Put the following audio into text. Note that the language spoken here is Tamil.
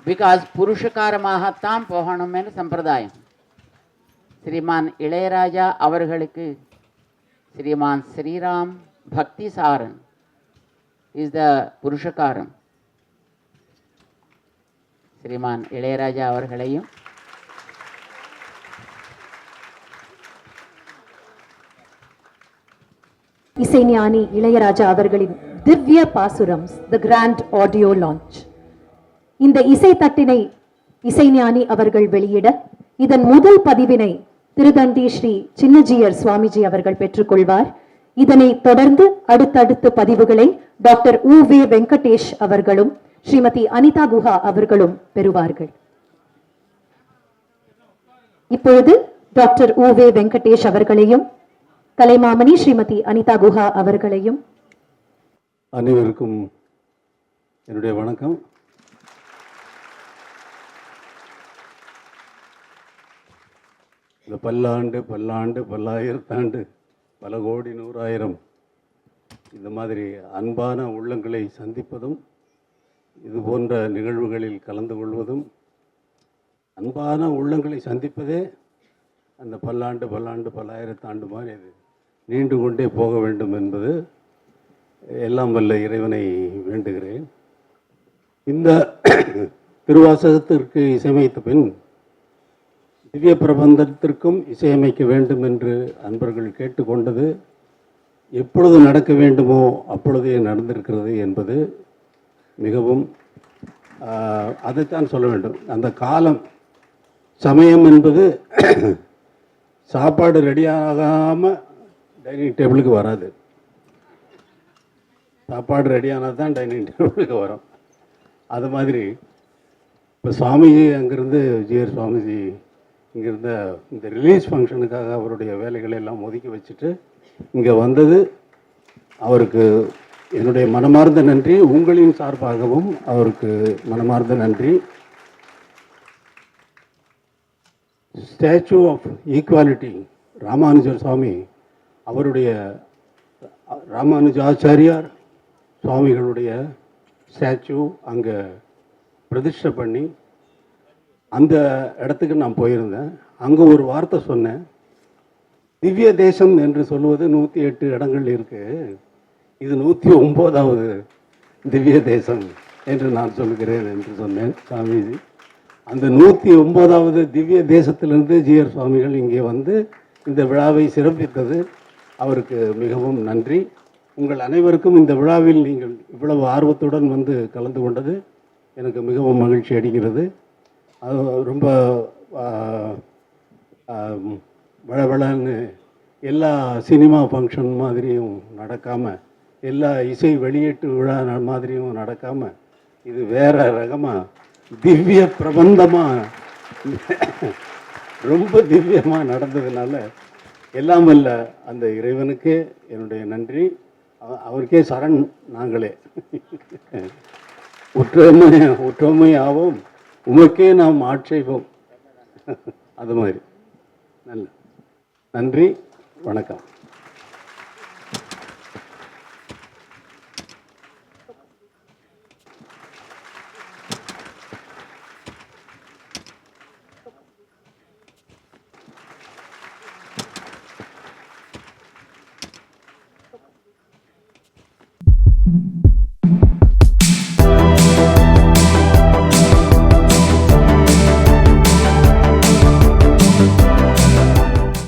பிகாஸ் புருஷகாரமாகத்தான் போகணும் என்ற சம்பிரதாயம். ஸ்ரீமான் இளையராஜா அவர்களுக்கு ஸ்ரீமான் ஸ்ரீராம் பக்தி சாரன் இஸ் த புருஷகாரம். ஸ்ரீமான் இளையராஜா அவர்களையும் இசைஞானி இளையராஜா அவர்களின் திவ்ய பாசுரம்ஸ் தி கிராண்ட் ஆடியோ லான்ச். இந்த இசை தட்டினை இசைஞானி அவர்கள் வெளியிட இதன் முதல் பதிவினை திருதண்டி ஸ்ரீ சின்னஜீயர் சுவாமிஜி அவர்கள் பெற்றுக்கொள்வார். இதனை தொடர்ந்து அடுத்தடுத்த பதிவுகளை டாக்டர் உ.வே. வெங்கடேஷ் அவர்களும் ஸ்ரீமதி அனிதா குஹா அவர்களும் பெறுவார்கள். இப்பொழுது டாக்டர் உ.வே. வெங்கடேஷ் அவர்களையும் கலைமாமணி ஸ்ரீமதி அனிதா குஹா அவர்களையும். அனைவருக்கும் என்னுடைய வணக்கம். இந்த பல்லாண்டு பல்லாண்டு பல்லாயிரத்தாண்டு பல கோடி நூறாயிரம் இந்த மாதிரி அன்பான உள்ளங்களை சந்திப்பதும் இது போன்ற நிகழ்வுகளில் கலந்து கொள்வதும், அன்பான உள்ளங்களை சந்திப்பதே அந்த பல்லாண்டு பல்லாண்டு பல்லாயிரத்தாண்டு மாதிரி அது நீண்டு கொண்டே போக வேண்டும் என்பது எல்லாம் வல்ல இறைவனை வேண்டுகிறேன். இந்த திருவாசகத்திற்கு இசையமைத்த பின் திவ்ய பிரபந்தத்திற்கும் இசையமைக்க வேண்டும் என்று அன்பர்கள் கேட்டுக்கொண்டது எப்பொழுது நடக்க வேண்டுமோ அப்பொழுதே நடந்திருக்கிறது என்பது மிகவும் அதைத்தான் சொல்ல வேண்டும். அந்த காலம் சமயம் என்பது சாப்பாடு ரெடியாகாமல் டைனிங் டேபிளுக்கு வராது. சாப்பாடு ரெடியானால் தான் டைனிங் டேபிளுக்கு வரும். அது மாதிரி இப்போ சுவாமிஜி அங்கேருந்து ஜிஆர் சுவாமிஜி இங்கிருந்த இந்த ரிலீஸ் ஃபங்க்ஷனுக்காக அவருடைய வேலைகளை எல்லாம் ஒதுக்கி வச்சுட்டு இங்கே வந்தது அவருக்கு என்னுடைய மனமார்ந்த நன்றி. உங்களின் சார்பாகவும் அவருக்கு மனமார்ந்த நன்றி. ஸ்டாச்சு ஆஃப் ஈக்குவாலிட்டி ராமானுஜர் சுவாமி அவருடைய ராமானுஜாச்சாரியார் சுவாமிகளுடைய ஸ்டாச்சு அங்கே பிரதிஷ்டை பண்ணி அந்த இடத்துக்கு நான் போயிருந்தேன். அங்கே ஒரு வார்த்தை சொன்னேன், திவ்ய தேசம் என்று சொல்லுவது 108 இடங்கள் இருக்குது, இது 109வது திவ்ய தேசம் என்று நான் சொல்கிறேன் என்று சொன்னேன் சுவாமிஜி. அந்த 109வது திவ்ய தேசத்திலிருந்து ஜிஆர் சுவாமிகள் இங்கே வந்து இந்த விழாவை சிறப்பித்தது அவருக்கு மிகவும் நன்றி. உங்கள் அனைவருக்கும் இந்த விழாவில் நீங்கள் இவ்வளவு ஆர்வத்துடன் வந்து கலந்து கொண்டது எனக்கு மிகவும் மகிழ்ச்சி அடைகிறது. அது ரொம்ப வளவளன்னு எல்லா சினிமா ஃபங்க்ஷன் மாதிரியும் நடக்காமல், எல்லா இசை வெளியீட்டு விழா மாதிரியும் நடக்காமல், இது வேற ரகமாக திவ்ய பிரபந்தமாக ரொம்ப திவ்யமாக நடந்ததுனால எல்லாம் வல்ல அந்த இறைவனுக்கே என்னுடைய நன்றி. அவருக்கே சரண் நாங்களே. ஒற்றுமை ஆவோம், உமக்கே நாம் ஆட்சேபம். அது மாதிரி நல்ல நன்றி, வணக்கம்.